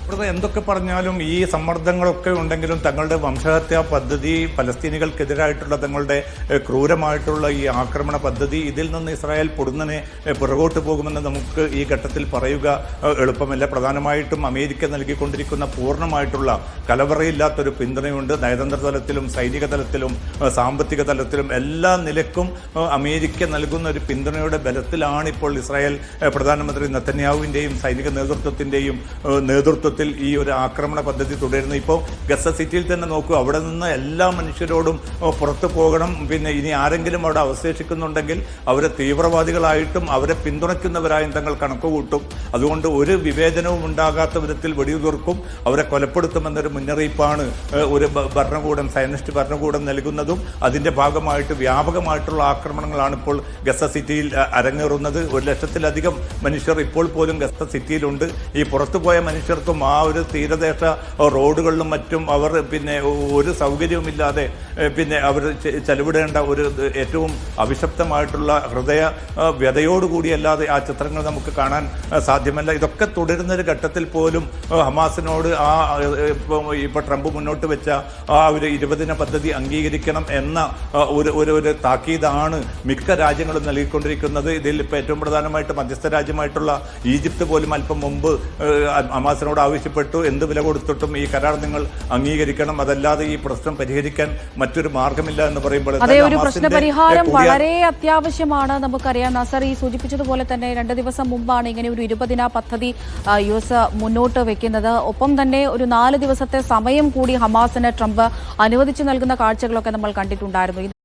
ഇവിടെ എന്തൊക്കെ പറഞ്ഞാലും ഈ സമ്മർദ്ദങ്ങളൊക്കെ ഉണ്ടെങ്കിലും തങ്ങളുടെ വംശഹത്യാ പദ്ധതി, പലസ്തീനികൾക്കെതിരായിട്ടുള്ള തങ്ങളുടെ ക്രൂരമായിട്ടുള്ള ഈ ആക്രമണ പദ്ധതി, ഇതിൽ നിന്ന് ഇസ്രായേൽ പൊടുന്നനെ പുറകോട്ട് പോകുമെന്ന് നമുക്ക് ഈ ഘട്ടത്തിൽ പറയുക എളുപ്പമല്ല. പ്രധാനമായിട്ടും അമേരിക്ക നൽകിക്കൊണ്ടിരിക്കുന്ന പൂർണ്ണമായിട്ടുള്ള കലവറയില്ലാത്തൊരു പിന്തുണയുണ്ട്. നയതന്ത്ര തലത്തിലും സൈനിക തലത്തിലും സാമ്പത്തിക തലത്തിലും എല്ലാ നിലക്കും അമേരിക്ക നൽകുന്ന ഒരു പിന്തുണയുടെ ബലത്തിലാണ് ഇപ്പോൾ ഇസ്രായേൽ പ്രധാനമന്ത്രി നെതന്യാഹുവിൻ്റെയും സൈനിക നേതൃത്വത്തിൻ്റെയും നേതൃത്വത്തിൽ ഈ ഒരു ആക്രമണ പദ്ധതി തുടരുന്നു. ഇപ്പോൾ ഗസ സിറ്റിയിൽ തന്നെ നോക്കൂ, അവിടെ നിന്ന് എല്ലാ മനുഷ്യരോടും പുറത്തു പോകണം. പിന്നെ ഇനി ആരെങ്കിലും അവിടെ അവശേഷിക്കുന്നുണ്ടെങ്കിൽ അവരെ തീവ്രവാദികളായിട്ടും അവരെ പിന്തുണയ്ക്കുന്നവരായും തങ്ങൾ കണക്ക് കൂട്ടും. അതുകൊണ്ട് ഒരു വിവേചനവും ഉണ്ടാകാത്ത വിധത്തിൽ വെടിയുതിർക്കും, അവരെ കൊലപ്പെടുത്തുമെന്നൊരു മുന്നറിയിപ്പാണ് ഒരു ഭരണകൂടം, സയനിസ്റ്റ് ഭരണകൂടം നൽകുന്നതും. അതിൻ്റെ ഭാഗമായിട്ട് വ്യാപകമായിട്ടുള്ള ആക്രമണങ്ങളാണ് ഇപ്പോൾ ഗസ സിറ്റിയിൽ അരങ്ങേറുന്നത്. 1,00,000-ലധികം മനുഷ്യർ ഇപ്പോൾ പോലും ഗസ സിറ്റിയിലുണ്ട്. ഈ പുറത്തുപോയ മനുഷ്യർക്കും ആ ഒരു തീരദേശ റോഡുകളിലും മറ്റും അവർ പിന്നെ ഒരു സൗകര്യവുമില്ലാതെ പിന്നെ അവർ ചെലവിടേണ്ട ഒരു ഏറ്റവും അഭിശപ്തമായിട്ടുള്ള ഹൃദയ വ്യതയോടുകൂടിയല്ലാതെ ആ ചിത്രങ്ങൾ നമുക്ക് കാണാൻ സാധ്യമല്ല. ഇതൊക്കെ തുടരുന്നൊരു ഘട്ടത്തിൽ പോലും ഹമാസിനോട് ഇപ്പോൾ ട്രംപ് മുന്നോട്ട് വെച്ച ആ ഒരു 20 ദിന പദ്ധതി അംഗീകരിക്കണം എന്ന ഒരു താക്കീതാണ് മിക്ക രാജ്യങ്ങളും നൽകിക്കൊണ്ടിരിക്കുന്നത്. ഇതിൽ ഇപ്പോൾ ഏറ്റവും പ്രധാനമായിട്ട് മധ്യസ്ഥ രാജ്യമായിട്ടുള്ള ഈജിപ്ത് പോലും അല്പം മുമ്പ് ഹമാസിനോട് ആവശ്യപ്പെട്ടു, എന്ത് വില കൊടുത്തിട്ടും ഈ കരാർ നിങ്ങൾ അംഗീകരിക്കണം, അതല്ലാതെ ഈ പ്രശ്നം പരിഹരിക്കാൻ മറ്റൊരു മാർഗമില്ല എന്ന് പറയുമ്പോൾ അതേ ഒരു പ്രശ്നപരിഹാരം വളരെ അത്യാവശ്യമാണ്. നമുക്കറിയാം, നസർ ഈ സൂചിപ്പിച്ചതുപോലെ തന്നെ 2 ദിവസം മുമ്പാണ് ഇങ്ങനെ ഒരു 20 ദിന പദ്ധതി US മുന്നോട്ട് വെക്കുന്നത്. ഒപ്പം തന്നെ ഒരു 4 ദിവസത്തെ സമയം കൂടി ഹമാസിന് ട്രംപ് അനുവദിച്ചു നൽകുന്ന കാഴ്ചകളൊക്കെ നമ്മൾ കണ്ടിട്ടുണ്ടായിരുന്നു.